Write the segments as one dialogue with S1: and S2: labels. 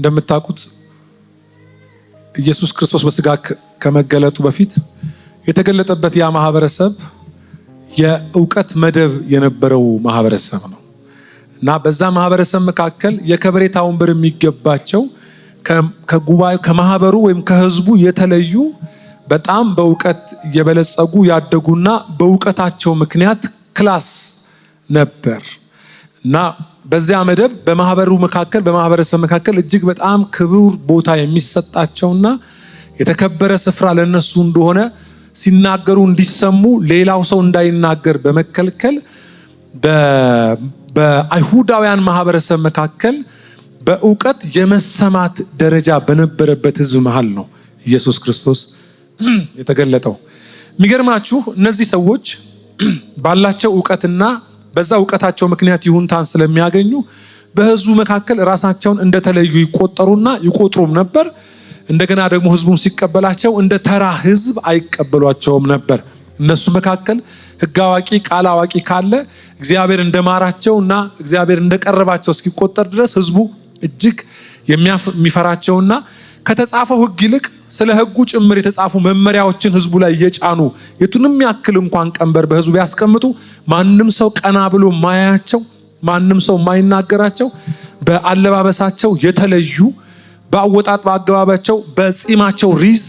S1: እንደምታውቁት ኢየሱስ ክርስቶስ በስጋ ከመገለጡ በፊት የተገለጠበት ያ ማህበረሰብ የእውቀት መደብ የነበረው ማህበረሰብ ነው እና በዛ ማህበረሰብ መካከል የከበሬታ ወንበር የሚገባቸው ከጉባኤው ከማህበሩ ወይም ከህዝቡ የተለዩ በጣም በእውቀት የበለጸጉ ያደጉና በእውቀታቸው ምክንያት ክላስ ነበር እና በዚያ መደብ በማህበሩ መካከል በማህበረሰብ መካከል እጅግ በጣም ክቡር ቦታ የሚሰጣቸውና የተከበረ ስፍራ ለነሱ እንደሆነ ሲናገሩ እንዲሰሙ ሌላው ሰው እንዳይናገር በመከልከል በአይሁዳውያን ማህበረሰብ መካከል በእውቀት የመሰማት ደረጃ በነበረበት ህዝብ መሃል ነው ኢየሱስ ክርስቶስ የተገለጠው። የሚገርማችሁ እነዚህ ሰዎች ባላቸው ዕውቀትና በዛ ዕውቀታቸው ምክንያት ይሁንታን ስለሚያገኙ በህዝቡ መካከል ራሳቸውን እንደተለዩ ይቆጠሩና ይቆጥሩም ነበር። እንደገና ደግሞ ህዝቡን ሲቀበላቸው እንደ ተራ ህዝብ አይቀበሏቸውም ነበር። እነሱ መካከል ህግ አዋቂ ቃል አዋቂ ካለ እግዚአብሔር እንደማራቸውና እግዚአብሔር እንደቀረባቸው እስኪቆጠር ድረስ ህዝቡ እጅግ የሚፈራቸውና ከተጻፈው ህግ ይልቅ ስለ ህጉ ጭምር የተጻፉ መመሪያዎችን ህዝቡ ላይ እየጫኑ የቱንም ያክል እንኳን ቀንበር በህዝቡ ያስቀምጡ ማንም ሰው ቀና ብሎ ማያያቸው ማንም ሰው ማይናገራቸው በአለባበሳቸው የተለዩ በአወጣጥ በአገባባቸው በጺማቸው ሪዝ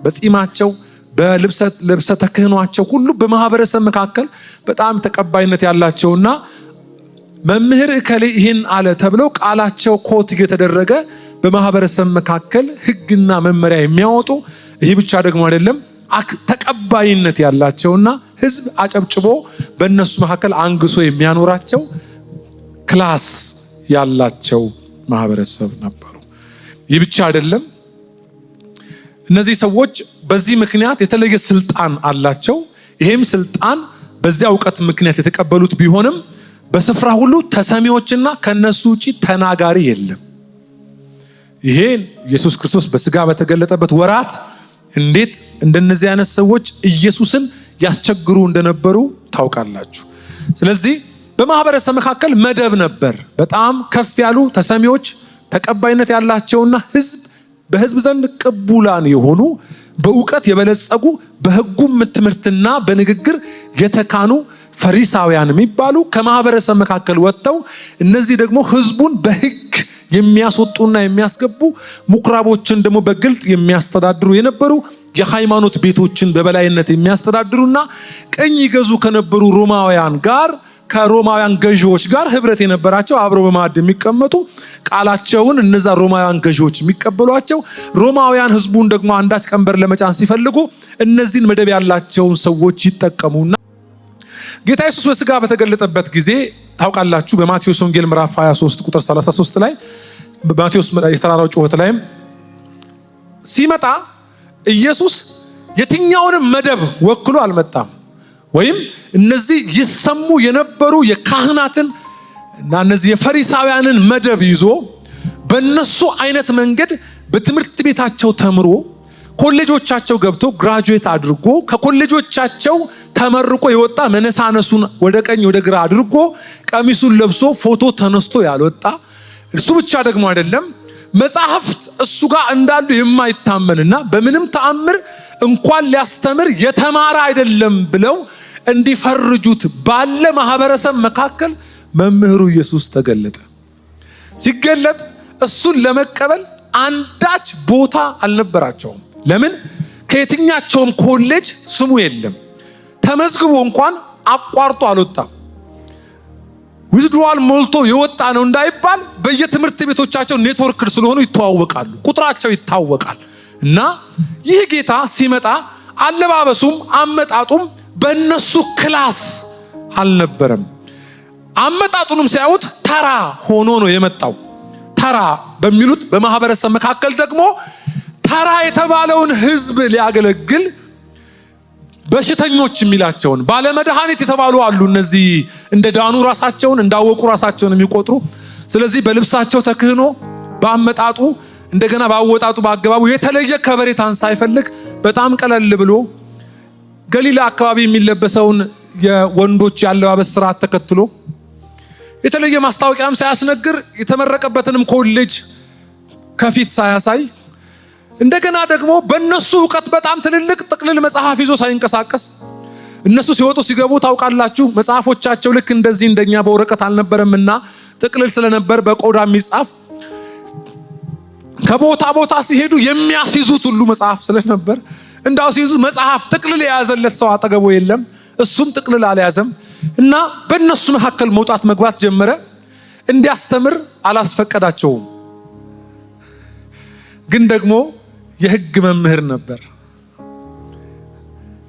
S1: በጺማቸው በልብሰ ተክህኗቸው ሁሉ በማህበረሰብ መካከል በጣም ተቀባይነት ያላቸውና መምህር እከሌ ይሄን አለ ተብለው ቃላቸው ኮት እየተደረገ በማህበረሰብ መካከል ህግና መመሪያ የሚያወጡ ይሄ ብቻ ደግሞ አይደለም ተቀባይነት ያላቸውና ህዝብ አጨብጭቦ በእነሱ መካከል አንግሶ የሚያኖራቸው ክላስ ያላቸው ማህበረሰብ ነበሩ። ይህ ብቻ አይደለም። እነዚህ ሰዎች በዚህ ምክንያት የተለየ ስልጣን አላቸው። ይሄም ስልጣን በዚያ ዕውቀት ምክንያት የተቀበሉት ቢሆንም በስፍራ ሁሉ ተሰሚዎችና ከነሱ ውጪ ተናጋሪ የለም። ይሄ ኢየሱስ ክርስቶስ በስጋ በተገለጠበት ወራት እንዴት እንደነዚህ አይነት ሰዎች ኢየሱስን ያስቸግሩ እንደነበሩ ታውቃላችሁ። ስለዚህ በማህበረሰብ መካከል መደብ ነበር። በጣም ከፍ ያሉ ተሰሚዎች ተቀባይነት ያላቸውና በህዝብ ዘንድ ቅቡላን የሆኑ በእውቀት የበለጸጉ በህጉም ትምህርትና በንግግር የተካኑ ፈሪሳውያን የሚባሉ ከማህበረሰብ መካከል ወጥተው እነዚህ ደግሞ ህዝቡን በህግ የሚያስወጡና የሚያስገቡ ምኩራቦችን ደግሞ በግልጥ የሚያስተዳድሩ የነበሩ የሃይማኖት ቤቶችን በበላይነት የሚያስተዳድሩና ቀኝ ይገዙ ከነበሩ ሮማውያን ጋር ከሮማውያን ገዢዎች ጋር ህብረት የነበራቸው አብረው በማዕድ የሚቀመጡ ቃላቸውን እነዛ ሮማውያን ገዢዎች የሚቀበሏቸው ሮማውያን ህዝቡን ደግሞ አንዳች ቀንበር ለመጫን ሲፈልጉ እነዚህን መደብ ያላቸውን ሰዎች ይጠቀሙና ጌታ ኢየሱስ በስጋ በተገለጠበት ጊዜ ታውቃላችሁ በማቴዎስ ወንጌል ምዕራፍ 23 ቁጥር 33 ላይ በማቴዎስ የተራራው ጩኸት ላይ ሲመጣ ኢየሱስ የትኛውንም መደብ ወክሎ አልመጣም። ወይም እነዚህ ይሰሙ የነበሩ የካህናትን እና እነዚህ የፈሪሳውያንን መደብ ይዞ በእነሱ አይነት መንገድ በትምህርት ቤታቸው ተምሮ ኮሌጆቻቸው ገብቶ ግራጁዌት አድርጎ ከኮሌጆቻቸው ተመርቆ የወጣ መነሳነሱን ወደ ቀኝ ወደ ግራ አድርጎ ቀሚሱን ለብሶ ፎቶ ተነስቶ ያልወጣ እሱ ብቻ ደግሞ አይደለም መጻሕፍት እሱ ጋር እንዳሉ የማይታመንና በምንም ተአምር እንኳን ሊያስተምር የተማረ አይደለም ብለው እንዲፈርጁት ባለ ማህበረሰብ መካከል መምህሩ ኢየሱስ ተገለጠ። ሲገለጥ እሱን ለመቀበል አንዳች ቦታ አልነበራቸውም። ለምን? ከየትኛቸውም ኮሌጅ ስሙ የለም። ተመዝግቦ እንኳን አቋርጦ አልወጣም። ዊዝድሮዋል ሞልቶ የወጣ ነው እንዳይባል በየትምህርት ቤቶቻቸው ኔትወርክ ስለሆኑ ይተዋወቃሉ፣ ቁጥራቸው ይታወቃል። እና ይህ ጌታ ሲመጣ አለባበሱም አመጣጡም በእነሱ ክላስ አልነበረም። አመጣጡንም ሲያዩት ተራ ሆኖ ነው የመጣው። ተራ በሚሉት በማህበረሰብ መካከል ደግሞ ተራ የተባለውን ህዝብ ሊያገለግል በሽተኞች የሚላቸውን ባለመድኃኒት የተባሉ አሉ። እነዚህ እንደ ዳኑ ራሳቸውን እንዳወቁ ራሳቸውን የሚቆጥሩ ስለዚህ በልብሳቸው ተክህኖ በአመጣጡ እንደገና ባወጣጡ በአገባቡ የተለየ ከበሬታን ሳይፈልግ በጣም ቀለል ብሎ ገሊላ አካባቢ የሚለበሰውን የወንዶች ያለባበስ ስርዓት ተከትሎ የተለየ ማስታወቂያም ሳያስነግር የተመረቀበትንም ኮሌጅ ከፊት ሳያሳይ እንደገና ደግሞ በእነሱ ዕውቀት በጣም ትልልቅ ጥቅልል መጽሐፍ ይዞ ሳይንቀሳቀስ እነሱ ሲወጡ ሲገቡ ታውቃላችሁ መጽሐፎቻቸው ልክ እንደዚህ እንደኛ በወረቀት አልነበረምና ጥቅልል ስለነበር በቆዳ የሚጻፍ ከቦታ ቦታ ሲሄዱ የሚያስይዙት ሁሉ መጽሐፍ ስለነበር እንዳው ሲይዙ መጽሐፍ ጥቅልል የያዘለት ሰው አጠገቡ የለም እሱም ጥቅልል አልያዘም እና በእነሱ መካከል መውጣት መግባት ጀመረ እንዲያስተምር አላስፈቀዳቸውም ግን ደግሞ የሕግ መምህር ነበር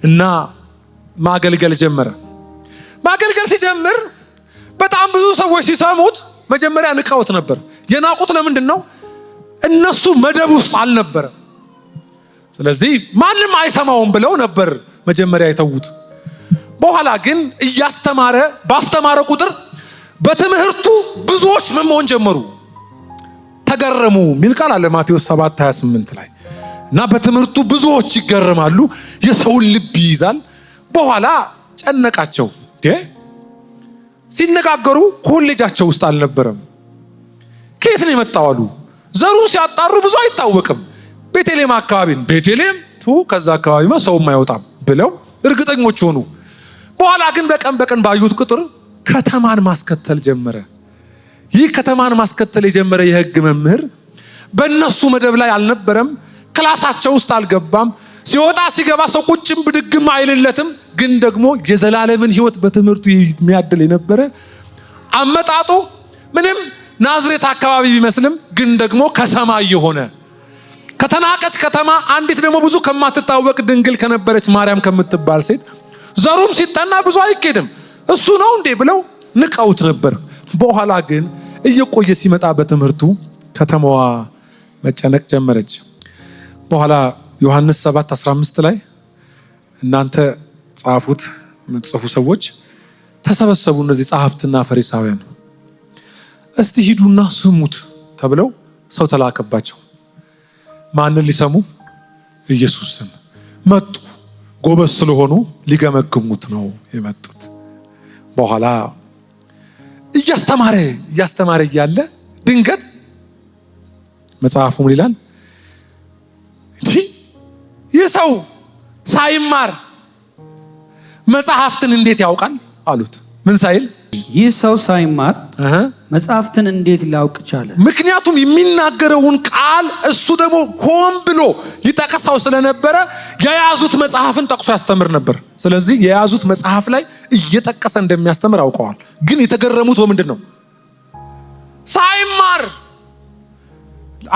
S1: እና ማገልገል ጀመረ ማገልገል ሲጀምር በጣም ብዙ ሰዎች ሲሰሙት መጀመሪያ ንቀውት ነበር የናቁት ለምንድን ነው እነሱ መደብ ውስጥ አልነበረ ስለዚህ ማንም አይሰማውም ብለው ነበር መጀመሪያ የተውት በኋላ ግን እያስተማረ ባስተማረ ቁጥር በትምህርቱ ብዙዎች ምን መሆን ጀመሩ ተገረሙ ሚል ቃል አለ ማቴዎስ 7:28 ላይ እና በትምህርቱ ብዙዎች ይገረማሉ የሰውን ልብ ይይዛል በኋላ ጨነቃቸው ሲነጋገሩ ኮሌጃቸው ውስጥ አልነበረም ከየት ነው የመጣው አሉ ዘሩን ሲያጣሩ ብዙ አይታወቅም ቤተልሔም አካባቢ ቤተልሔም ከዛ አካባቢ ሰውም አይወጣም ብለው እርግጠኞች ሆኑ በኋላ ግን በቀን ባዩት ቁጥር ከተማን ማስከተል ጀመረ ይህ ከተማን ማስከተል የጀመረ የሕግ መምህር በእነሱ መደብ ላይ አልነበረም ክላሳቸው ውስጥ አልገባም ሲወጣ ሲገባ ሰው ቁጭም ብድግም አይልለትም ግን ደግሞ የዘላለምን ሕይወት በትምህርቱ የሚያድል የነበረ አመጣጡ ምንም ናዝሬት አካባቢ ቢመስልም ግን ደግሞ ከሰማይ የሆነ ከተናቀች ከተማ አንዲት ደግሞ ብዙ ከማትታወቅ ድንግል ከነበረች ማርያም ከምትባል ሴት ዘሩም ሲጠና ብዙ አይኬድም እሱ ነው እንዴ ብለው ንቀውት ነበር በኋላ ግን እየቆየ ሲመጣ በትምህርቱ ከተማዋ መጨነቅ ጀመረች በኋላ ዮሐንስ 7:15 ላይ እናንተ ጻፉት ምጽፉ ሰዎች ተሰበሰቡ እነዚህ ጸሐፍትና ፈሪሳውያን እስቲ ሂዱና ስሙት ተብለው ሰው ተላከባቸው ማንን ሊሰሙ ኢየሱስን መጡ ጎበዝ ስለሆኑ ሊገመግሙት ነው የመጡት በኋላ እያስተማረ እያለ ድንገት መጽሐፉ ምን ይላል ይህ ሰው ሳይማር መጽሐፍትን እንዴት ያውቃል አሉት ምን ሳይል
S2: ይህ ሰው ሳይማር መጽሐፍትን እንዴት ሊያውቅ ቻለ
S1: ምክንያቱም የሚናገረውን ቃል እሱ ደግሞ ሆን ብሎ ይጠቅሰው ስለነበረ የያዙት መጽሐፍን ጠቅሶ ያስተምር ነበር ስለዚህ የያዙት መጽሐፍ ላይ እየጠቀሰ እንደሚያስተምር አውቀዋል ግን የተገረሙት በምንድን ነው ሳይማር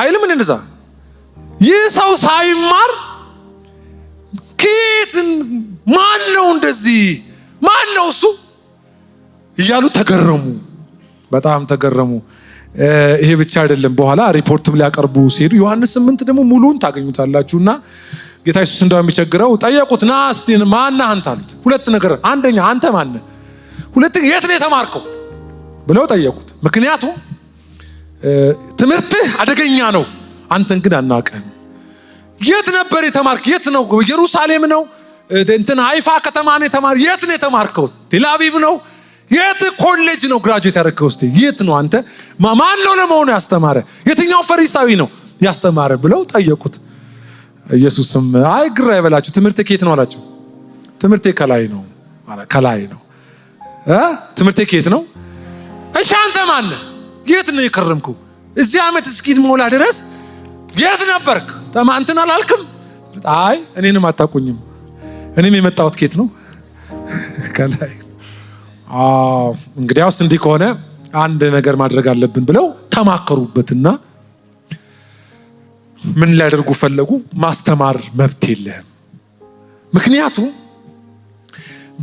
S1: አይልም እንደዛ ይህ ሰው ሳይማር ኬትን ማን ነው እንደዚህ ማን ነው እሱ እያሉ ተገረሙ በጣም ተገረሙ ይሄ ብቻ አይደለም በኋላ ሪፖርትም ሊያቀርቡ ሲሄዱ ዮሐንስ 8 ደግሞ ሙሉን ታገኙታላችሁና ጌታ ኢየሱስ እንደው የሚቸግረው ጠየቁት ና እስቲ ማን አንተ አሉት ሁለት ነገር አንደኛ አንተ ማን ሁለተኛ የት ነው የተማርከው ብለው ጠየቁት ምክንያቱም ትምህርትህ አደገኛ ነው አንተን ግን አናውቅም የት ነበር የተማርክ የት ነው ኢየሩሳሌም ነው እንትን ሃይፋ ከተማ ነው የተማር የት ነው የተማርከው ቴልአቪቭ ነው የት ኮሌጅ ነው ግራጁዌት ያደረከው እስቲ የት ነው አንተ ማን ነው ለመሆኑ ያስተማረ የትኛው ፈሪሳዊ ነው ያስተማረ ብለው ጠየቁት ኢየሱስም አይ ግራ ይበላችሁ ትምህርት ከየት ነው አላቸው ትምህርቴ ከላይ ነው ከላይ ነው ትምህርቴ ከየት ነው እሺ አንተ ማን የት ነው የከረምከው እዚህ ዓመት እስኪት ሞላ ድረስ የት ነበርክ ተማንተን አላልክም አይ እኔንም አታውቁኝም እኔም የመጣሁት ከየት ነው ከላይ እንግዲያውስ እንዲህ ከሆነ አንድ ነገር ማድረግ አለብን ብለው ተማከሩበትና ምን ሊያደርጉ ፈለጉ ማስተማር መብት የለህም ምክንያቱም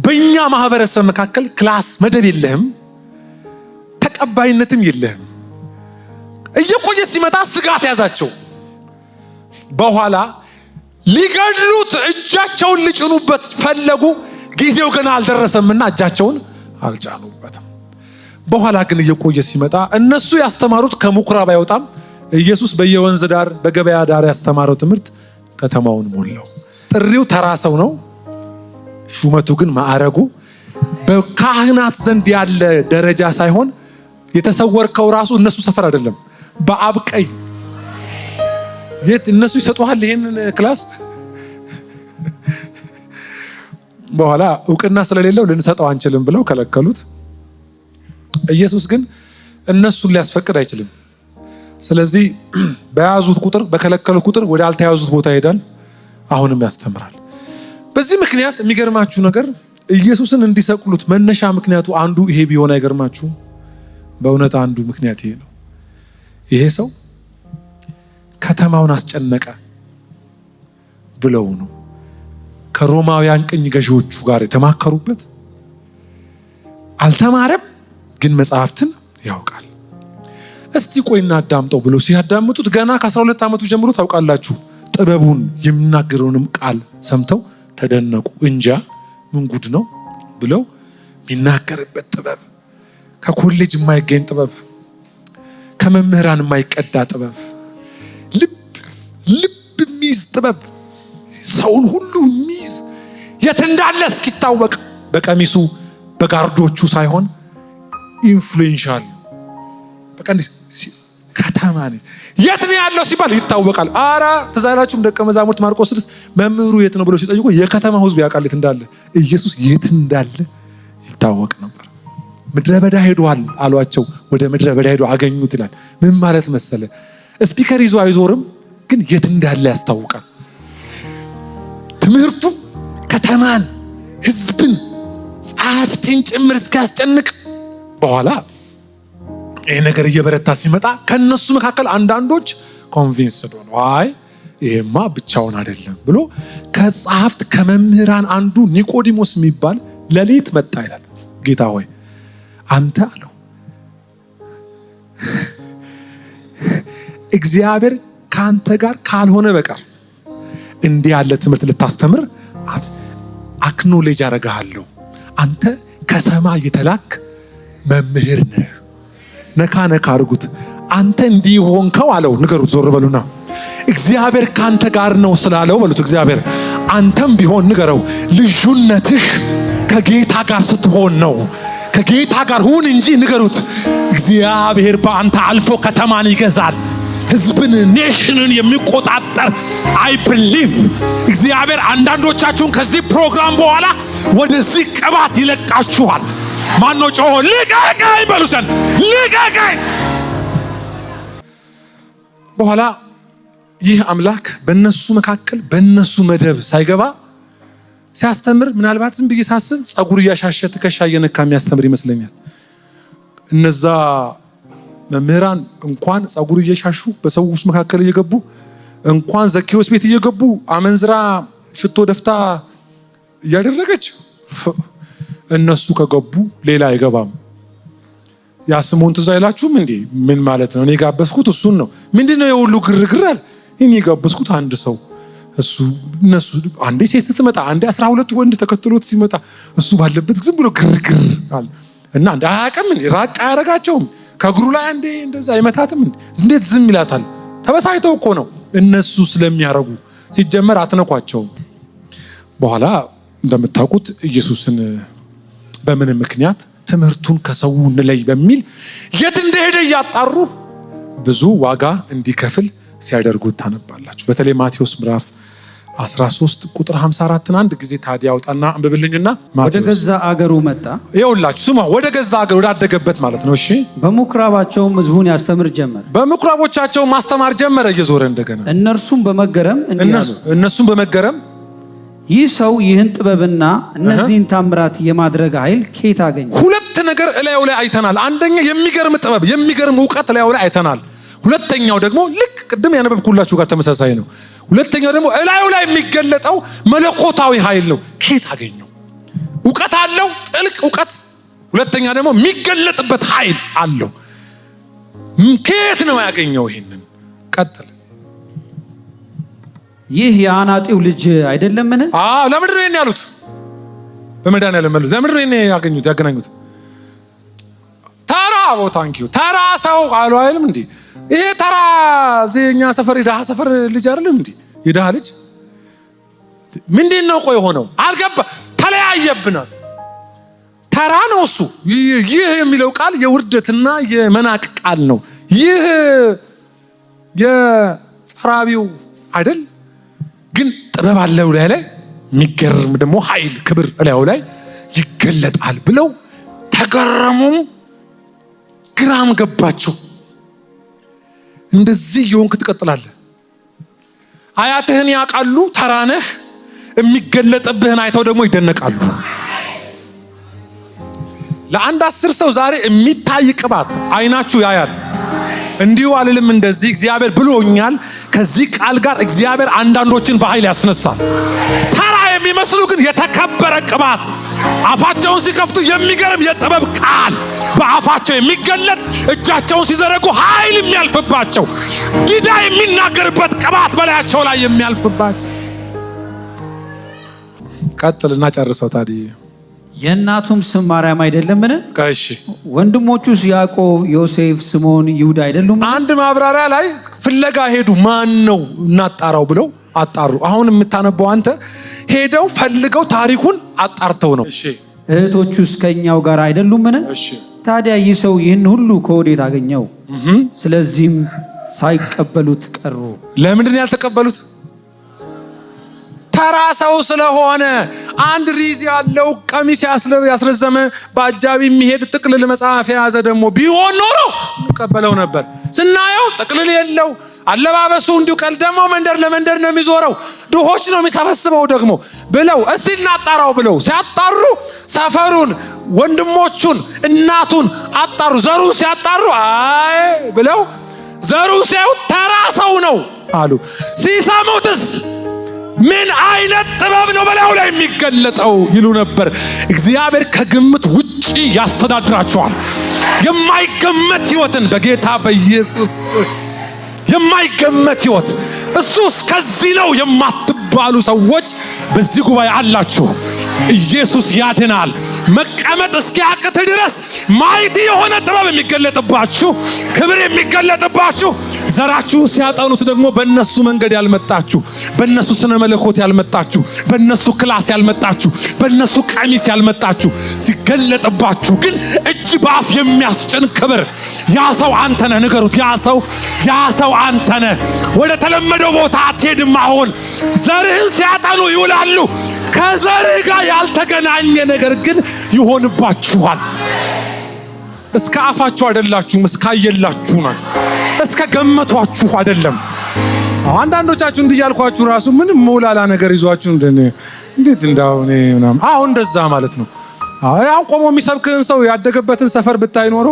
S1: በእኛ ማህበረሰብ መካከል ክላስ መደብ የለህም ተቀባይነትም የለህም እየቆየ ሲመጣ ስጋት ያዛቸው በኋላ ሊገድሉት እጃቸውን ሊጭኑበት ፈለጉ ጊዜው ገና አልደረሰምና እጃቸውን አልጫኑበትም በኋላ ግን እየቆየ ሲመጣ እነሱ ያስተማሩት ከምኩራብ አይወጣም ኢየሱስ በየወንዝ ዳር በገበያ ዳር ያስተማረው ትምህርት ከተማውን ሞላው ጥሪው ተራሰው ነው ሹመቱ ግን ማዕረጉ በካህናት ዘንድ ያለ ደረጃ ሳይሆን የተሰወርከው ራሱ እነሱ ሰፈር አይደለም በአብ ቀኝ የት እነሱ ይሰጡሃል ይሄንን ክላስ? በኋላ እውቅና ስለሌለው ልንሰጠው አንችልም ብለው ከለከሉት። ኢየሱስ ግን እነሱን ሊያስፈቅድ አይችልም። ስለዚህ በያዙት ቁጥር በከለከሉት ቁጥር ወደ አልተያዙት ቦታ ይሄዳል፣ አሁንም ያስተምራል። በዚህ ምክንያት የሚገርማችሁ ነገር ኢየሱስን እንዲሰቅሉት መነሻ ምክንያቱ አንዱ ይሄ ቢሆን አይገርማችሁ? በእውነት አንዱ ምክንያት ይሄ ነው። ይሄ ሰው ከተማውን አስጨነቀ ብለው ነው ከሮማውያን ቅኝ ገዢዎቹ ጋር የተማከሩበት። አልተማረም ግን መጽሐፍትን ያውቃል። እስቲ ቆይና አዳምጠው ብለው ሲያዳምጡት ገና ከ12 ዓመቱ ጀምሮ ታውቃላችሁ ጥበቡን የሚናገረውንም ቃል ሰምተው ተደነቁ። እንጃ ምን ጉድ ነው ብለው የሚናገርበት ጥበብ፣ ከኮሌጅ የማይገኝ ጥበብ፣ ከመምህራን የማይቀዳ ጥበብ፣ ልብ የሚይዝ ጥበብ፣ ሰውን ሁሉ የሚይዝ የት እንዳለ እስኪታወቅ በቀሚሱ በጋርዶቹ ሳይሆን ኢንፍሉዌንሻል ከተማ ነች። የት ነው ያለው ሲባል ይታወቃል። አራ ተዛላችሁም ደቀ መዛሙርት ማርቆስ 6 መምህሩ የት ነው ብለው ሲጠይቁ የከተማው ሕዝብ ያውቃል የት እንዳለ። ኢየሱስ የት እንዳለ ይታወቅ ነበር። ምድረ በዳ ሄዷል አሏቸው። ወደ ምድረ በዳ ሄዶ አገኙት ይላል። ምን ማለት መሰለ? ስፒከር ይዞ አይዞርም፣ ግን የት እንዳለ ያስታውቃል። ትምህርቱ ከተማን፣ ሕዝብን፣ ጸሐፍትን ጭምር እስኪያስጨንቅ በኋላ ይሄ ነገር እየበረታ ሲመጣ ከነሱ መካከል አንዳንዶች ኮንቪንስድ ሆነው አይ ይሄማ ብቻውን አይደለም ብሎ ከጸሐፍት ከመምህራን አንዱ ኒቆዲሞስ የሚባል ሌሊት መጣ ይላል። ጌታ ሆይ አንተ አለው እግዚአብሔር ከአንተ ጋር ካልሆነ በቀር እንዲህ ያለ ትምህርት ልታስተምር አክኖሌጅ አደርግሃለሁ። አንተ ከሰማይ የተላክ መምህር ነህ። ነካ ነካ አድርጉት። አንተ እንዲህ ሆንከው አለው። ንገሩት፣ ዞር በሉና እግዚአብሔር ካንተ ጋር ነው ስላለው በሉት። እግዚአብሔር አንተም ቢሆን ንገረው፣ ልዩነትህ ከጌታ ጋር ስትሆን ነው። ከጌታ ጋር ሁን እንጂ ንገሩት። እግዚአብሔር በአንተ አልፎ ከተማን ይገዛል፣ ህዝብን፣ ኔሽንን የሚቆጣጠር አይ ብሊቭ እግዚአብሔር አንዳንዶቻችሁን ከዚህ ፕሮግራም በኋላ ወደዚህ ቅባት ይለቃችኋል። ማነው ጮሆ ልቀቀኝ በሉተን፣ ልቀቀኝ። በኋላ ይህ አምላክ በነሱ መካከል በነሱ መደብ ሳይገባ ሲያስተምር ምናልባት ዝም ብዬ ሳስብ ጸጉር እያሻሸ ትከሻ እየነካ የሚያስተምር ይመስለኛል። እነዛ መምህራን እንኳን ጸጉር እየሻሹ በሰው ውስጥ መካከል እየገቡ እንኳን ዘኬዎስ ቤት እየገቡ አመንዝራ ሽቶ ደፍታ እያደረገች እነሱ ከገቡ ሌላ አይገባም። ያ ስምዖን ትዝ አይላችሁም እንዴ? ምን ማለት ነው? እኔ ጋበዝኩት እሱን ነው። ምንድነው የሁሉ ግርግር አለ? እኔ ጋበዝኩት አንድ ሰው እሱ እነሱ አንዴ ሴት ስትመጣ አንዴ 12 ወንድ ተከትሎት ሲመጣ እሱ ባለበት ዝም ብሎ ግርግር አለ እና አንድ አያውቅም እንዴ? ራቅ አያረጋቸውም? ከእግሩ ላይ አንዴ እንደዛ አይመታትም እንዴ? እንዴት ዝም ይላታል? ተበሳይተው እኮ ነው እነሱ ስለሚያረጉ። ሲጀመር አትነኳቸውም። በኋላ እንደምታውቁት ኢየሱስን በምን ምክንያት ትምህርቱን ከሰው እንለይ በሚል የት እንደሄደ እያጣሩ ብዙ ዋጋ እንዲከፍል ሲያደርጉት ታነባላችሁ። በተለይ ማቴዎስ ምዕራፍ 13 ቁጥር 54 አንድ ጊዜ ታዲያ አውጣና አንብብልኝና።
S2: ወደ ገዛ አገሩ መጣ።
S1: ይኸውላችሁ ስማ፣ ወደ ገዛ አገሩ ወዳደገበት ማለት ነው። እሺ፣
S2: በምኩራባቸውም ሕዝቡን ያስተምር ጀመረ።
S1: በምኩራቦቻቸው ማስተማር ጀመረ እየዞረ እንደገና።
S2: እነርሱም በመገረም ይህ ሰው ይህን ጥበብና እነዚህን ታምራት የማድረግ ኃይል ከየት አገኘ?
S1: ሁለት ነገር እላዩ ላይ አይተናል። አንደኛ የሚገርም ጥበብ፣ የሚገርም እውቀት እላዩ ላይ አይተናል። ሁለተኛው ደግሞ ልክ ቅድም ያነበብኩላችሁ ጋር ተመሳሳይ ነው። ሁለተኛው ደግሞ እላዩ ላይ የሚገለጠው መለኮታዊ ኃይል ነው። ከየት አገኘው? እውቀት አለው፣ ጥልቅ እውቀት። ሁለተኛ ደግሞ የሚገለጥበት ኃይል አለው። ከየት ነው ያገኘው? ይሄንን ቀጥል።
S2: ይህ የአናጢው ልጅ አይደለምን?
S1: ለምንድን ነው ያሉት? በመድኃኒዓለም መሉት። ለምንድን ነው ያገናኙት? ተራ ታንኪዩ ተራ ሰው አሉ አይልም እንዴ? ይሄ ተራ እኛ ሰፈር የድሃ ሰፈር ልጅ አይደለም እንዴ? የድሃ ልጅ ምንድን ነው ቆይ ሆነው አልገባ ተለያየብናል። ተራ ነው እሱ። ይህ የሚለው ቃል የውርደትና የመናቅ ቃል ነው። ይህ ጸራቢው አይደል? ግን ጥበብ አለው ላይ የሚገርም ደግሞ ኃይል ክብር ላዩ ላይ ይገለጣል ብለው ተገረሙ። ግራም ገባቸው። እንደዚህ የሆንክ ትቀጥላለህ። አያትህን ያውቃሉ፣ ተራነህ የሚገለጥብህን አይተው ደግሞ ይደነቃሉ። ለአንድ 10 ሰው ዛሬ የሚታይ ቅባት አይናችሁ ያያል። እንዲሁ አልልም፣ እንደዚህ እግዚአብሔር ብሎኛል። ከዚህ ቃል ጋር እግዚአብሔር አንዳንዶችን በኃይል ያስነሳል። ተራ የሚመስሉ ግን የተከበረ ቅባት አፋቸውን ሲከፍቱ የሚገርም የጥበብ ቃል በአፋቸው የሚገለጥ እጃቸውን ሲዘረጉ ኃይል የሚያልፍባቸው ዲዳ የሚናገርበት ቅባት በላያቸው ላይ የሚያልፍባቸው። ቀጥልና ጨርሰው ታዲያ
S2: የእናቱም ስም ማርያም አይደለምን?
S1: እሺ
S2: ወንድሞቹስ ያዕቆብ፣ ዮሴፍ፣ ስምዖን፣ ይሁዳ አይደሉም?
S1: አንድ ማብራሪያ ላይ ፍለጋ ሄዱ። ማን ነው እናጣራው ብለው አጣሩ። አሁን የምታነበው አንተ ሄደው ፈልገው ታሪኩን አጣርተው ነው። እሺ
S2: እህቶቹስ ከኛው ጋር አይደሉምን?
S1: እሺ
S2: ታዲያ ይህ ሰው ይህን ሁሉ ከወዴት አገኘው? ስለዚህም ሳይቀበሉት ቀሩ። ለምንድን ነው ያልተቀበሉት? ተራ ሰው ስለሆነ። አንድ ሪዝ ያለው ቀሚስ ያስረዘመ በአጃቢ የሚሄድ ጥቅልል መጽሐፍ የያዘ ደግሞ ቢሆን ኖሮ ቀበለው ነበር። ስናየው ጥቅልል የለው፣ አለባበሱ እንዲሁ ቀልደሞ መንደር ለመንደር ነው የሚዞረው፣ ድሆች ነው የሚሰበስበው ደግሞ ብለው እስቲ እናጣራው ብለው ሲያጣሩ ሰፈሩን፣ ወንድሞቹን፣ እናቱን አጣሩ። ዘሩ ሲያጣሩ አይ ብለው ዘሩ ሲያዩ ተራ ሰው ነው አሉ። ሲሰሙትስ ምን አይነት ጥበብ ነው በላዩ ላይ የሚገለጠው ይሉ ነበር። እግዚአብሔር ከግምት ውጪ ያስተዳድራቸዋል። የማይገመት ህይወትን በጌታ በኢየሱስ የማይገመት ህይወት እሱስ ከዚህ ነው የማትባሉ ሰዎች በዚህ ጉባኤ አላችሁ። ኢየሱስ ያድናል። መቀመጥ እስኪያቅት ድረስ ማይቲ የሆነ ጥበብ የሚገለጥባችሁ፣ ክብር የሚገለጥባችሁ፣ ዘራችሁን ሲያጠኑት ደግሞ በእነሱ መንገድ ያልመጣችሁ፣ በእነሱ ስነ መለኮት ያልመጣችሁ፣ በእነሱ ክላስ ያልመጣችሁ፣ በእነሱ ቀሚስ ያልመጣችሁ ሲገለጥባችሁ ግን እጅ በአፍ የሚያስጭን ክብር። ያ ሰው አንተ ነህ። ንገሩት፣ ያ ሰው አንተ ነህ። ወደ ተለመደው ቦታ አትሄድም። አሁን ዘርህን ሲያጠኑ ይውላሉ። ከዘርህ ጋር ያልተገናኘ ነገር ግን ይሆንባችኋል። እስከ አፋችሁ አይደላችሁም፣ እስካየላችሁ ናችሁ። እስከ ገመቷችሁ አይደለም። አንዳንዶቻችሁ እንዲያልኳችሁ ራሱ ምንም ሞላላ ነገር ይዟችሁ እንዴት እንዳው እኔ ምናምን አሁን እንደዛ ማለት ነው። አሁን ቆሞ የሚሰብክህን ሰው ያደገበትን ሰፈር ብታይ ኖሮ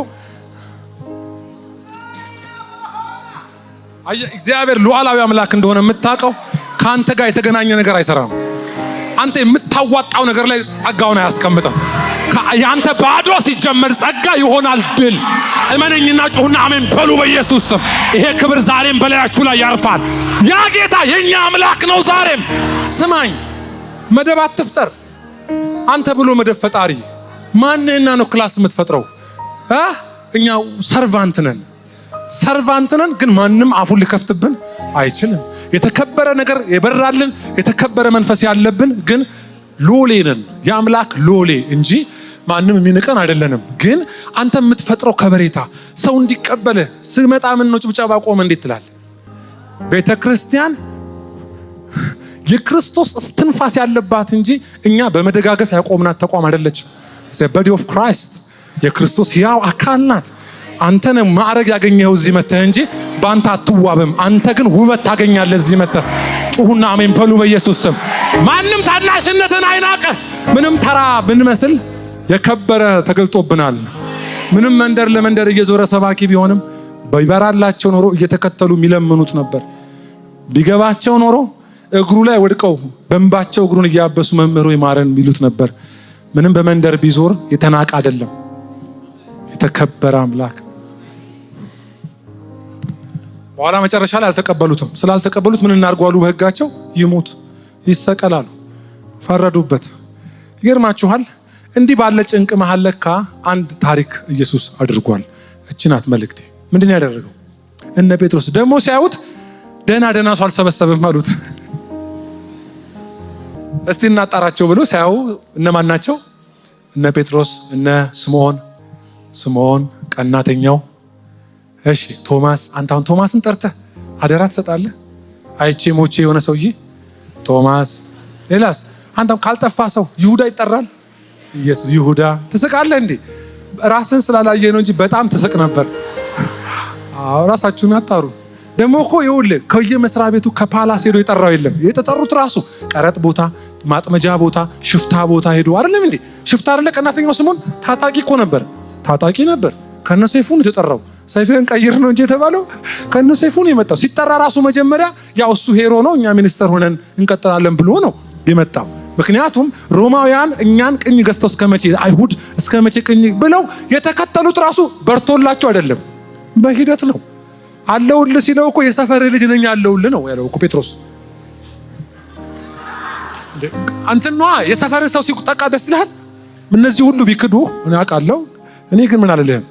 S2: እግዚአብሔር ሉዓላዊ አምላክ እንደሆነ የምታውቀው ከአንተ ጋር የተገናኘ ነገር አይሰራም። አንተ የምታዋጣው ነገር ላይ ጸጋውን አያስቀምጥም። ያንተ ባዶ ሲጀመር ጸጋ ይሆናል ድል። እመነኝና ጩሁና አሜን በሉ በኢየሱስ ስም። ይሄ ክብር ዛሬም በላያችሁ ላይ ያርፋል። ያ ጌታ የኛ አምላክ ነው። ዛሬም ስማኝ፣ መደብ አትፍጠር። አንተ ብሎ መደብ ፈጣሪ ማንህና ነው ክላስ የምትፈጥረው? እኛ ሰርቫንት ነን፣ ግን ማንም አፉን ሊከፍትብን አይችልም። የተከበረ ነገር የበራልን የተከበረ መንፈስ ያለብን ግን ሎሌ ነን። የአምላክ ሎሌ እንጂ ማንም የሚንቀን አይደለንም። ግን አንተ የምትፈጥረው ከበሬታ ሰው እንዲቀበል ስመጣ ምን ነው ጭብጨባ ቆመ እንዴት ትላለህ? ቤተ ክርስቲያን የክርስቶስ እስትንፋስ ያለባት እንጂ እኛ በመደጋገፍ ያቆምናት ተቋም አይደለችም። the body of Christ የክርስቶስ ያው አካል ናት። አንተ ነህ ማዕረግ ያገኘኸው እዚህ መተህ እንጂ በአንተ አትዋብም። አንተ ግን ውበት ታገኛለህ እዚህ መተህ። ጩሁና አሜን በሉ በኢየሱስ ስም። ማንም ታናሽነትን አይናቀ። ምንም ተራ ብንመስል የከበረ ተገልጦብናል። ምንም መንደር ለመንደር እየዞረ ሰባኪ ቢሆንም ቢበራላቸው ኖሮ እየተከተሉ የሚለምኑት ነበር። ቢገባቸው ኖሮ እግሩ ላይ ወድቀው በእንባቸው እግሩን እያበሱ መምህሩ ይማረን ቢሉት ነበር። ምንም በመንደር ቢዞር የተናቀ አይደለም፣ የተከበረ አምላክ። በኋላ መጨረሻ ላይ አልተቀበሉትም። ስላልተቀበሉት ምን እናርጓሉ? በሕጋቸው ይሙት ይሰቀላሉ። ፈረዱበት። ይገርማችኋል። እንዲህ ባለ ጭንቅ መሃል ለካ አንድ ታሪክ ኢየሱስ አድርጓል። እቺ ናት መልእክቴ። ምንድን ነው ያደረገው? እነ ጴጥሮስ ደግሞ ሲያዩት ደህና ሰው አልሰበሰብም አሉት። እስቲ እናጣራቸው ብሎ ሲያዩ እነማን ናቸው? እነ ጴጥሮስ፣ እነ ስምዖን ቀናተኛው፣ እሺ ቶማስ። አንተ አሁን ቶማስን ጠርተህ አደራ ትሰጣለህ?
S1: አይቼ ሞቼ የሆነ ሰውዬ ቶማስ፣ ሌላስ አንተም ካልጠፋ ሰው ይሁዳ ይጠራል። ኢየሱስ ይሁዳ ትስቃለህ እንዴ? ራስን ስላላየ ነው እንጂ በጣም ትስቅ ነበር። ራሳችሁን አጣሩ። ደግሞ እኮ ይኸውልህ ከየመስሪያ ቤቱ ከፓላስ ሄዶ የጠራው የለም። የተጠሩት ራሱ ቀረጥ ቦታ፣ ማጥመጃ ቦታ፣ ሽፍታ ቦታ ሄዶ አይደለም እንዴ? ሽፍታ አይደለ ቀናተኛው ስሙን ታጣቂ እኮ ነበር። ታጣቂ ነበር። ከነ ሰይፉን የተጠራው ሰይፍህን ቀይር ነው እንጂ የተባለው ከነ ሰይፉን የመጣው። ሲጠራ ራሱ መጀመሪያ ያው እሱ ሄሮ ነው እኛ ሚኒስተር ሆነን እንቀጥላለን ብሎ ነው የመጣው። ምክንያቱም ሮማውያን እኛን ቅኝ ገዝተው እስከመቼ አይሁድ እስከመቼ ቅኝ ብለው የተከተሉት ራሱ በርቶላቸው አይደለም፣ በሂደት ነው። አለውልህ ሲለው እኮ የሰፈር ልጅ ነኝ አለውልህ ነው ያለው እኮ ጴጥሮስ። አንተና የሰፈር ሰው ሲጠቃ ደስ ይላል። እነዚህ ሁሉ ቢክዱ እኔ አውቃለሁ። እኔ ግን ምን አልልህም።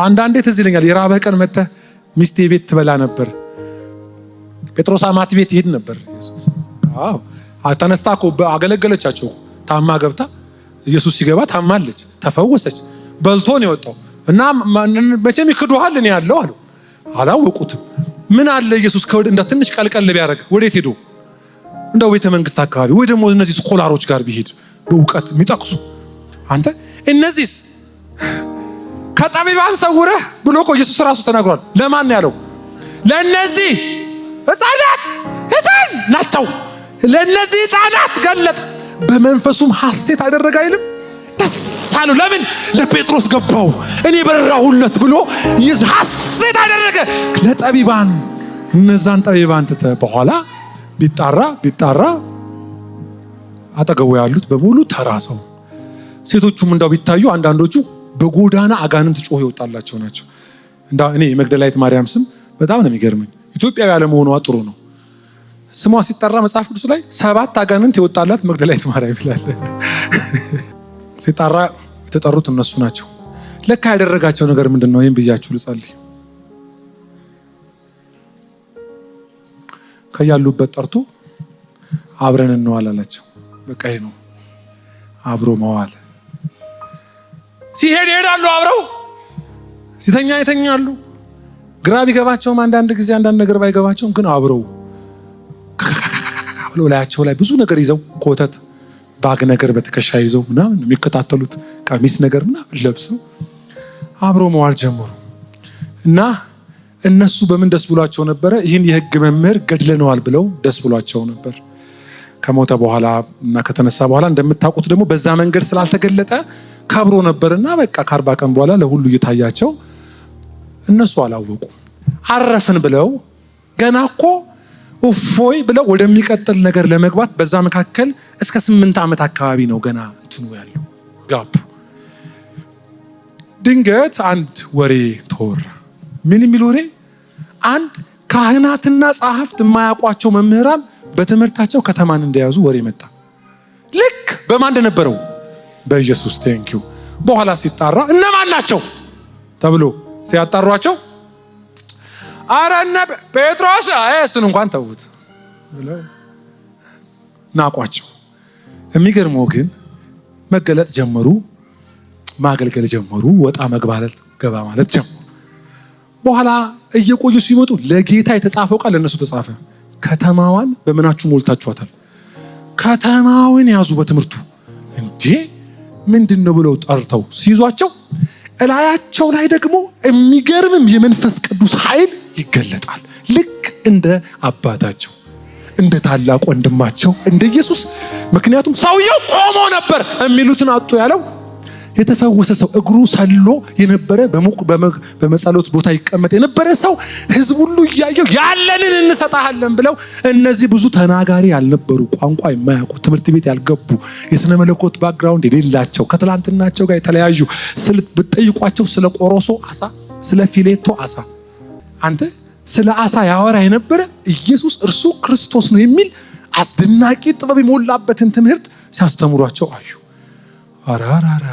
S1: አንዳንዴ ትዝ ይለኛል የራበህ ቀን መተህ ሚስቴ ቤት ትበላ ነበር። ጴጥሮስ አማት ቤት ይሄድ ነበር ኢየሱስ። አዎ ተነስታ እኮ አገለገለቻቸው። ታማ ገብታ ኢየሱስ ሲገባ ታማለች፣ ተፈወሰች። በልቶ ነው የወጣው እና መቼም ይክዱሃል እኔ ያለው አሉ። አላወቁትም። ምን አለ ኢየሱስ ከወደ እንደ ትንሽ ቀልቀል ቢያደርግ ወዴት ሄዶ እንደው ቤተ መንግስት አካባቢ ወይ ደግሞ እነዚህ ስኮላሮች ጋር ቢሄድ በእውቀት የሚጠቅሱ አንተ እነዚህስ ከጠቢባን ሰውረህ ብሎ እኮ ኢየሱስ ራሱ ተናግሯል። ለማን ያለው? ለነዚህ ሕፃናት ሕፃን ናቸው። ለነዚህ ሕፃናት ገለጠ። በመንፈሱም ሐሴት አደረገ አይልም? ደስ አለው። ለምን? ለጴጥሮስ ገባው። እኔ በራሁለት ብሎ ኢየሱስ ሐሴት አደረገ። ለጠቢባን እነዛን ጠቢባን ትተ በኋላ ቢጣራ አጠገቡ ያሉት በሙሉ ተራ ሰው። ሴቶቹም እንዳው ቢታዩ አንዳንዶቹ በጎዳና አጋንንት ጮህ ይወጣላቸው ናቸው። እንዳው እኔ የመግደላዊት ማርያም ስም በጣም ነው የሚገርመኝ። ኢትዮጵያዊ ያለመሆኗ ጥሩ ነው። ስሟ ሲጠራ መጽሐፍ ቅዱስ ላይ 7 አጋንንት የወጣላት መግደላዊት ማርያም ይላል። ሲጠራ የተጠሩት እነሱ ናቸው። ለካ ያደረጋቸው ነገር ምንድነው? ይሄን ብያችሁ ልጸልይ። ከያሉበት ጠርቶ አብረን እንዋል አላቸው። በቃ ይሄ ነው አብሮ መዋል። ሲሄድ ይሄዳሉ፣ አብረው ሲተኛ ይተኛሉ። ግራ ቢገባቸውም አንዳንድ ጊዜ አንዳንድ ነገር ባይገባቸውም ግን አብረው ብለው ላያቸው ላይ ብዙ ነገር ይዘው ኮተት ባግ ነገር በትከሻ ይዘው ምናምን የሚከታተሉት ቀሚስ ነገር ምናምን ለብሰው አብረው መዋል ጀመሩ። እና እነሱ በምን ደስ ብሏቸው ነበረ? ይህን የሕግ መምህር ገድለነዋል ብለው ደስ ብሏቸው ነበር። ከሞተ በኋላ እና ከተነሳ በኋላ እንደምታውቁት ደግሞ በዛ መንገድ ስላልተገለጠ ከብሮ ነበርና በቃ ከ40 ቀን በኋላ ለሁሉ እየታያቸው እነሱ አላወቁ። አረፍን ብለው ገና እኮ እፎይ ብለው ወደሚቀጥል ነገር ለመግባት በዛ መካከል እስከ 8 ዓመት አካባቢ ነው ገና እንትኑ ያለው ጋፕ። ድንገት አንድ ወሬ ተወራ። ምን የሚል ወሬ? አንድ ካህናትና ጸሐፍት የማያውቋቸው መምህራን በትምህርታቸው ከተማን እንደያዙ ወሬ መጣ። ልክ በማን እንደነበረው በኢየሱስ። ቴንኪው። በኋላ ሲጣራ እነማን ናቸው ተብሎ ሲያጣሯቸው አረነ ጴጥሮስ እሱን እንኳን ተውት ብለው ናቋቸው። የሚገርመው ግን መገለጥ ጀመሩ፣ ማገልገል ጀመሩ፣ ወጣ መግባት ገባ ማለት ጀመሩ። በኋላ እየቆዩ ሲመጡ ለጌታ የተጻፈው ቃል ለነሱ ተጻፈ። ከተማዋን በመናችሁ ሞልታችኋታል። ከተማውን ያዙ በትምህርቱ። እንዴ ምንድነው ብለው ጠርተው ሲይዟቸው እላያቸው ላይ ደግሞ የሚገርምም የመንፈስ ቅዱስ ኃይል ይገለጣል። ልክ እንደ አባታቸው እንደ ታላቅ ወንድማቸው እንደ ኢየሱስ። ምክንያቱም ሰውየው ቆሞ ነበር የሚሉትን አጡ ያለው የተፈወሰ ሰው እግሩ ሰሎ የነበረ በመጸሎት ቦታ ይቀመጥ የነበረ ሰው ህዝብ ሁሉ እያየው ያለንን እንሰጣለን ብለው እነዚህ ብዙ ተናጋሪ ያልነበሩ ቋንቋ የማያውቁ ትምህርት ቤት ያልገቡ የስነ መለኮት ባክግራውንድ የሌላቸው ከትላንትናቸው ጋር የተለያዩ ብትጠይቋቸው ስለ ቆሮሶ አሳ፣ ስለ ፊሌቶ አሳ፣ አንተ ስለ አሳ ያወራ የነበረ ኢየሱስ እርሱ ክርስቶስ ነው የሚል አስደናቂ ጥበብ የሞላበትን ትምህርት ሲያስተምሯቸው አዩ። አራራራ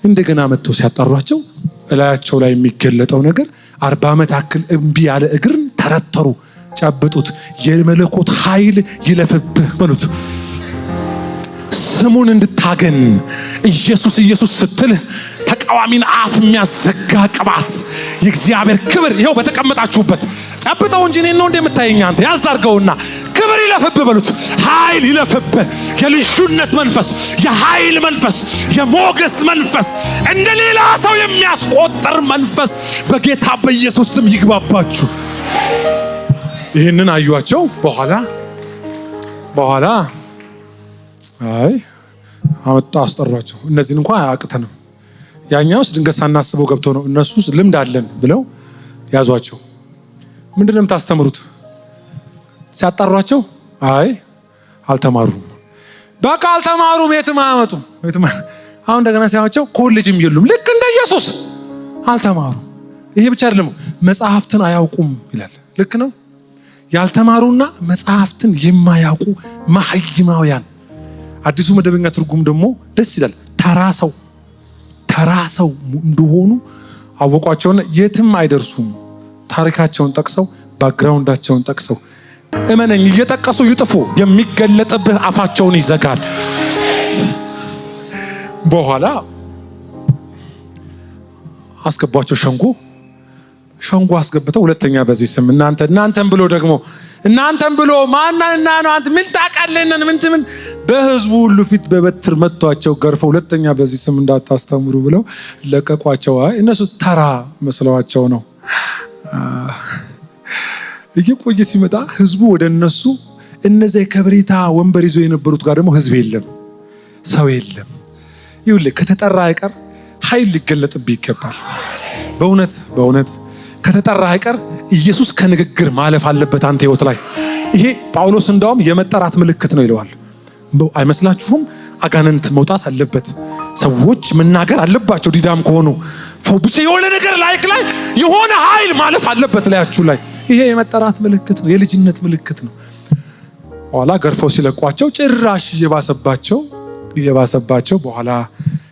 S1: እንደገና መጥተው ሲያጣሯቸው እላያቸው ላይ የሚገለጠው ነገር 40 ዓመት አክል እምቢ ያለ እግርን ተረተሩ። ጨብጡት፣ የመለኮት ኃይል ይለፍብህ በሉት። ስሙን እንድታገን ኢየሱስ ኢየሱስ ስትል ተቃዋሚን አፍ የሚያዘጋ ቅባት
S2: የእግዚአብሔር ክብር ይኸው በተቀመጣችሁበት ጨብጠው እንጂ እኔን ነው እንደምታየኝ አንተ ያዝ አድርገውና ክብር ይለፍብህ በሉት። ኃይል ይለፍብህ። የልዩነት መንፈስ፣ የኃይል መንፈስ፣ የሞገስ መንፈስ፣ እንደ ሌላ ሰው የሚያስቆጥር መንፈስ በጌታ በኢየሱስ ስም ይግባባችሁ። ይህንን አዩአቸው። በኋላ አይ አመጣ አስጠሯቸው። እነዚህን እንኳን አያቅተንም፣ ያኛውስ ድንገት ሳናስበው ገብቶ ነው፣ እነሱስ ልምድ አለን ብለው ያዟቸው። ምንድነው የምታስተምሩት ሲያጣሯቸው? አይ አልተማሩም፣ በቃ አልተማሩም፣ የትም አያመጡም። አሁን እንደገና ሲያዩአቸው ኮሌጅም የሉም፣ ልክ እንደ ኢየሱስ አልተማሩም። ይሄ ብቻ አይደለም፣ መጽሐፍትን አያውቁም ይላል። ልክ ነው። ያልተማሩና መጽሐፍትን የማያውቁ መሐይማውያን። አዲሱ መደበኛ ትርጉም ደግሞ ደስ ይላል። ተራ ሰው እንደሆኑ አወቋቸውና የትም አይደርሱም። ታሪካቸውን ጠቅሰው ባክግራውንዳቸውን ጠቅሰው እመነኝ እየጠቀሱ ይጥፉ። የሚገለጥብህ አፋቸውን ይዘጋል። በኋላ አስገቧቸው ሸንጎ አስገብተው ሁለተኛ በዚህ ስም እናንተን ብሎ ማንና ነው አንተ ምን ታውቃለህ? ምን በህዝቡ ሁሉ ፊት በበትር መቷቸው ገርፈው ሁለተኛ በዚህ ስም እንዳታስተምሩ ብለው ለቀቋቸው። እነሱ ተራ መስለዋቸው ነው። እየቆየ ሲመጣ ህዝቡ ወደ እነሱ እነዚያ የከብሪታ ወንበር ይዘው የነበሩት ጋር ደግሞ ህዝብ የለም፣ ሰው የለም። ይኸውልህ ከተጠራ አይቀር ኃይል ሊገለጥብህ ይገባል። በእውነት ከተጠራ አይቀር ኢየሱስ ከንግግር ማለፍ አለበት አንተ ህይወት ላይ። ይሄ ጳውሎስ እንዳውም የመጠራት ምልክት ነው ይለዋል። አይመስላችሁም? አጋንንት መውጣት አለበት፣ ሰዎች መናገር አለባቸው ዲዳም ከሆኑ ብቻ የሆነ ነገር ላይ የሆነ ኃይል ማለፍ አለበት ላያችሁ ላይ። ይሄ የመጠራት ምልክት ነው፣ የልጅነት ምልክት ነው። በኋላ ገርፈው ሲለቋቸው ጭራሽ እየባሰባቸው በኋላ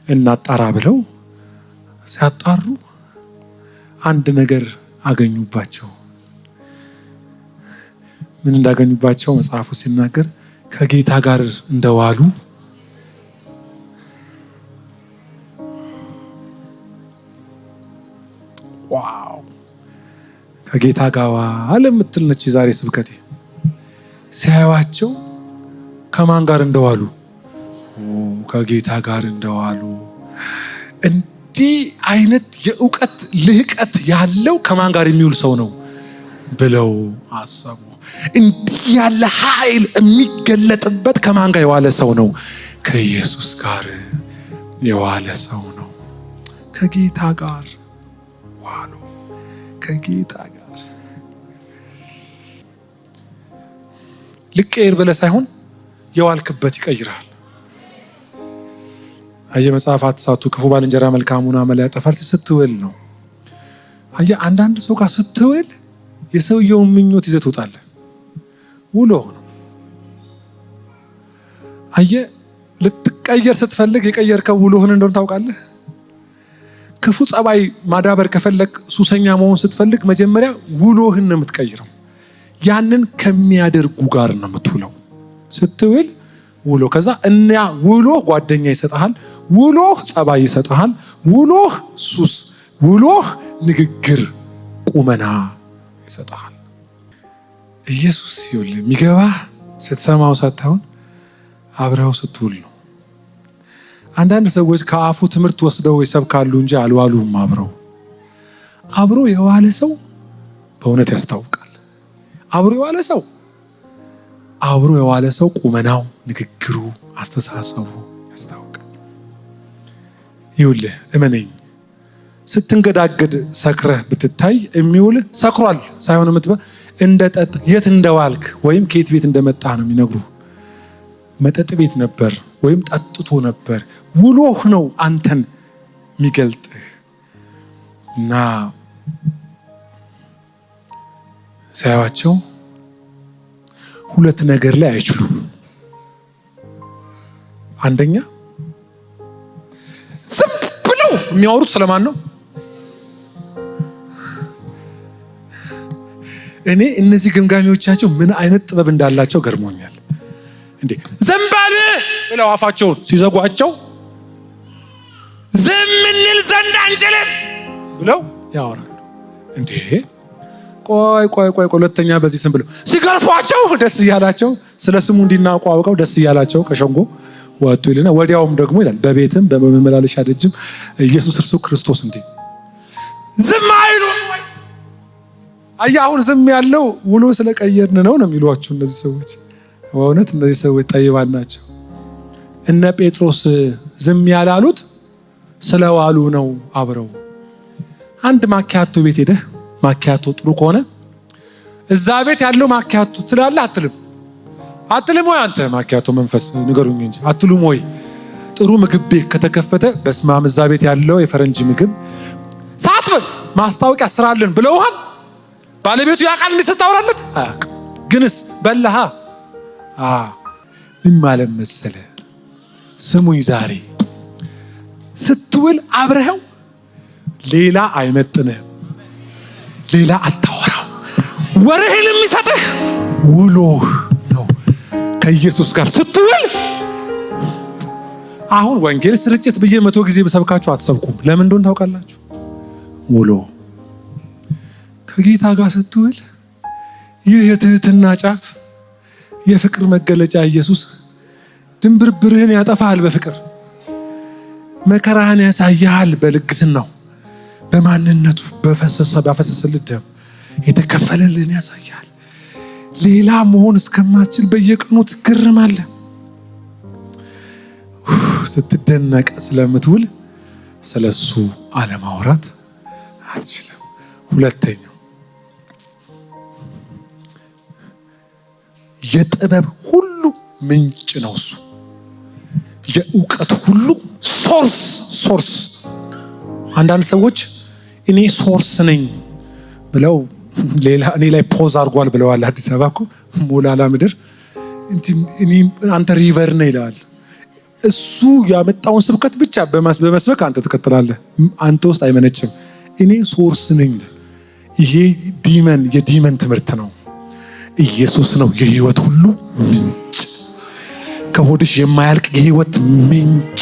S2: እናጣራ ብለው ሲያጣሩ አንድ ነገር አገኙባቸው። ምን እንዳገኙባቸው መጽሐፉ ሲናገር ከጌታ ጋር እንደዋሉ ዋው! ከጌታ ጋር ዋለ የምትል ነች የዛሬ ስብከቴ። ሲያዩዋቸው ከማን ጋር እንደዋሉ? ከጌታ ጋር እንደዋሉ። እንዲህ አይነት የእውቀት ልህቀት ያለው ከማን ጋር የሚውል ሰው ነው ብለው አሰቡ። እንዲህ ያለ ኃይል የሚገለጥበት ከማን ጋር የዋለ ሰው ነው? ከኢየሱስ ጋር የዋለ ሰው ነው። ከጌታ ጋር ዋሉ። ከጌታ ጋር ልቀይር ብለህ ሳይሆን የዋልክበት ይቀይራል። አየ መጽሐፍ አትሳቱ፣ ክፉ ባልንጀራ መልካሙን አመል ያጠፋል ስትውል ነው። አየ አንዳንድ ሰው ጋር ስትውል የሰውየውን ምኞት ይዘህ ትወጣለህ። ውሎ ነው። አየ ልትቀየር ስትፈልግ የቀየርከው ውሎህን እንደሆነ ታውቃለህ። ክፉ ጸባይ ማዳበር ከፈለግ፣ ሱሰኛ መሆን ስትፈልግ መጀመሪያ ውሎህን ነው የምትቀይረው። ያንን ከሚያደርጉ ጋር ነው የምትውለው። ስትውል ውሎ፣ ከዛ እና ውሎህ ጓደኛ ይሰጥሃል፣ ውሎህ ጸባይ ይሰጥሃል፣ ውሎህ ሱስ፣ ውሎህ ንግግር፣ ቁመና ይሰጥሃል። ኢየሱስ ይኸውልህ የሚገባህ ስትሰማው ሳታውን አብረው ስትውል ነው። አንዳንድ ሰዎች ከአፉ ትምህርት ወስደው ይሰብካሉ እንጂ አልዋሉም። አብሮ የዋለ ሰው በእውነት ያስታውቃል። አብሮ የዋለ ሰው ቁመናው፣ ንግግሩ፣ አስተሳሰቡ ያስታውቃል። ይኸውልህ እመነኝ፣ ስትንገዳገድ ሰክረህ ብትታይ የሚውልህ ሰክሯል ሳይሆን እንደ ጠጥ የት እንደዋልክ ወይም ከየት ቤት እንደመጣህ ነው የሚነግሩህ። መጠጥ ቤት ነበር ወይም ጠጥቶ ነበር። ውሎህ ነው አንተን የሚገልጥህ። እና ሳያቸው ሁለት ነገር ላይ አይችሉም። አንደኛ ዝም ብለው የሚያወሩት ስለማን ነው? እኔ እነዚህ ገምጋሚዎቻቸው ምን አይነት ጥበብ እንዳላቸው ገርሞኛል። እንዴ ዝም በል ብለው አፋቸውን ሲዘጓቸው ዝም እንል ዘንድ አንችልም ብለው ያወራሉ።
S1: እንዴ ቆይ ሁለተኛ በዚህ ስም ብለው ሲገርፏቸው ደስ እያላቸው ስለ ስሙ እንዲናውቁ አውቀው ደስ እያላቸው ከሸንጎ ወጡ ይልና ወዲያውም ደግሞ ይላል በቤትም በመመላለሻ ደጅም ኢየሱስ እርሱ ክርስቶስ እንዴ ዝም አይሉ። አሁን ዝም ያለው ውሎ ስለቀየርን ነው የሚሏችሁ እነዚህ ሰዎች። በእውነት እነዚህ ሰዎች ጠይባን ናቸው። እነ ጴጥሮስ ዝም ያላሉት ስለዋሉ ነው አብረው። አንድ ማኪያቶ ቤት ሄደህ ማኪያቶ ጥሩ ከሆነ እዛ ቤት ያለው ማኪያቶ ትላለህ አትልም ወይ? አንተ ማኪያቶ መንፈስ ንገሩኝ እንጂ አትሉም ወይ? ጥሩ ምግብ ቤት ከተከፈተ በስማም እዛ ቤት ያለው የፈረንጅ ምግብ ሳትበል ማስታወቂያ ስራልን ብለውሃል። ባለቤቱ ያውቃል እንድትታወራለት ግንስ በላሃ ምን ማለት መሰለ? ስሙኝ ዛሬ ስትውል አብረኸው ሌላ አይመጥንህም፣ ሌላ አታወራው። ወሬህን የሚሰጥህ ውሎህ ነው ከኢየሱስ ጋር ስትውል። አሁን ወንጌል ስርጭት ብዬ 100 ጊዜ በሰብካችሁ አትሰብኩም። ለምን እንደሆነ ታውቃላችሁ? ውሎ ከጌታ ጋር ስትውል ይህ የትህትና ጫፍ የፍቅር መገለጫ ኢየሱስ ድንብርብርህን ያጠፋል። በፍቅር መከራህን ያሳያል። በልግስናው በማንነቱ ባፈሰሰልህ ደም የተከፈለልህን ያሳያል። ሌላ መሆን እስከማትችል በየቀኑ ትገረማለህ። ስትደነቅ ስለምትውል ስለሱ አለማውራት አትችልም። ሁለተኛው የጥበብ ሁሉ ምንጭ ነው እሱ። የእውቀት ሁሉ ሶርስ። አንዳንድ ሰዎች እኔ ሶርስ ነኝ ብለው ሌላ እኔ ላይ ፖዝ አድርጓል ብለዋል። አዲስ አበባ እኮ ሞላላ ምድር አንተ ሪቨር ነህ ይላል። እሱ ያመጣውን ስብከት ብቻ በመስበክ አንተ ትቀጥላለህ። አንተ ውስጥ አይመነጭም። እኔ ሶርስ ነኝ። ይሄ የዲመን ትምህርት ነው። ኢየሱስ ነው የህይወት ሁሉ ምንጭ፣ ከሆድሽ የማያልቅ የህይወት ምንጭ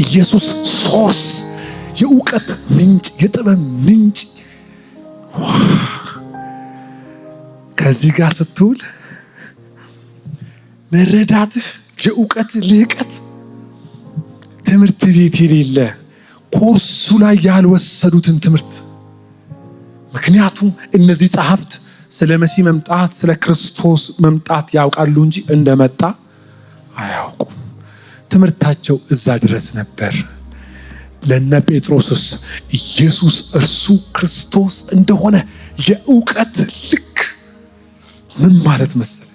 S1: ኢየሱስ ሶርስ፣ የእውቀት ምንጭ፣ የጥበብ ምንጭ። ከዚህ ጋር ስትውል መረዳትህ የእውቀት ልህቀት ትምህርት ቤት የሌለ ኮርሱ ላይ ያልወሰዱትን ትምህርት። ምክንያቱም እነዚህ ጸሐፍት ስለ መሲህ መምጣት ስለ ክርስቶስ መምጣት ያውቃሉ እንጂ እንደመጣ አያውቁም። ትምህርታቸው እዛ ድረስ ነበር። ለነ ጴጥሮስስ ኢየሱስ እርሱ ክርስቶስ እንደሆነ የእውቀት ልክ ምን ማለት መሰለ?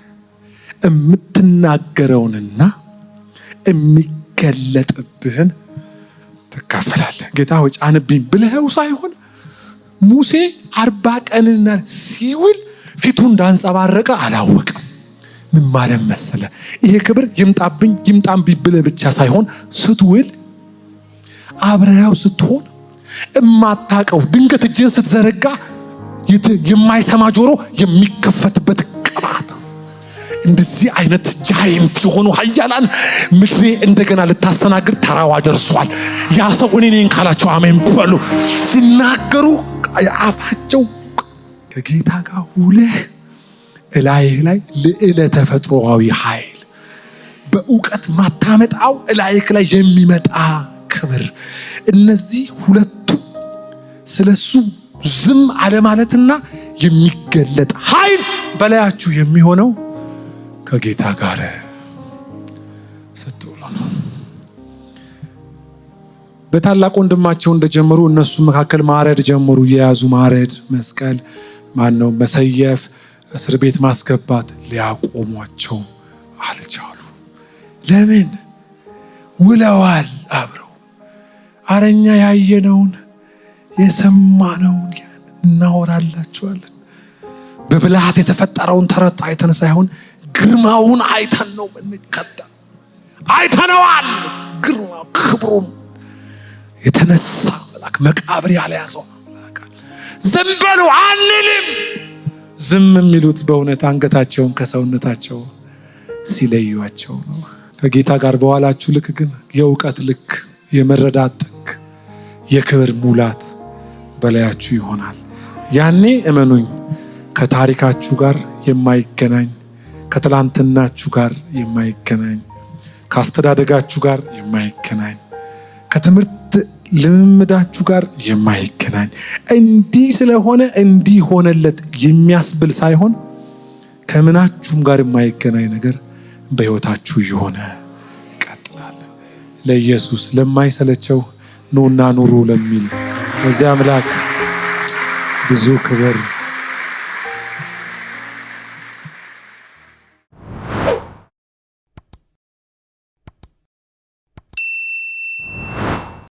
S1: የምትናገረውንና የሚገለጥብህን ትካፈላለህ። ጌታ ሆይ ጫንብኝ ብለኸው ሳይሆን ሙሴ 40 ቀንና ሲውል ፊቱ እንዳንጸባረቀ አላወቀም። ምን ማለት መሰለ? ይሄ ክብር ይምጣብኝ ብለህ ብቻ ሳይሆን ስትውል አብረኸው ስትሆን እማታቀው ድንገት እጅን ስትዘረጋ የማይሰማ ጆሮ የሚከፈትበት ቅባት። እንደዚህ አይነት ጃይንት የሆኑ ኃያላን ምድሬ እንደገና ልታስተናግድ ተራዋ ደርሷል። ያ ሰው እኔ ነኝ ካላቸው አሜን በሉ። ሲናገሩ አፋቸው ከጌታ ጋር ውለህ እላይህ ላይ ልዕለ ተፈጥሮአዊ ኃይል በእውቀት ማታመጣው እላይህ ላይ የሚመጣ ክብር። እነዚህ ሁለቱ ስለሱ ዝም አለማለትና የሚገለጥ ኃይል በላያችሁ የሚሆነው ከጌታ ጋር ስትውሉ ነው። በታላቅ ወንድማቸው እንደጀመሩ እነሱ መካከል ማረድ ጀመሩ። የያዙ ማረድ፣ መስቀል መሰየፍ፣ እስር ቤት ማስገባት ሊያቆሟቸው አልቻሉ። ለምን? ውለዋል አብረው። አረኛ ያየነውን የሰማነውን እናወራላችኋለን። በብልሃት የተፈጠረውን ተረት አይተን ሳይሆን ግርማውን አይተን ነው የምንቀዳ። አይተነዋል። ግርማው ክብሩም የተነሳ መልአክ መቃብር ያልያዘው መልአክ ዝም በሉ አንልም። ዝም የሚሉት በእውነት አንገታቸውን ከሰውነታቸው ሲለዩቸው ነው። ከጌታ ጋር በኋላችሁ ልክ ግን የእውቀት ልክ፣ የመረዳት ጥግ፣ የክብር ሙላት በላያችሁ ይሆናል። ያኔ እመኑኝ ከታሪካችሁ ጋር የማይገናኝ፣ ከትላንትናችሁ ጋር የማይገናኝ፣ ከአስተዳደጋችሁ ጋር የማይገናኝ፣ ከትምህርት ልምምዳችሁ ጋር የማይገናኝ እንዲህ ስለሆነ እንዲህ ሆነለት የሚያስብል ሳይሆን ከምናችሁም ጋር የማይገናኝ ነገር በሕይወታችሁ የሆነ ይቀጥላል። ለኢየሱስ ለማይሰለቸው ኑና ኑሩ ለሚል ለዚያ አምላክ ብዙ ክብር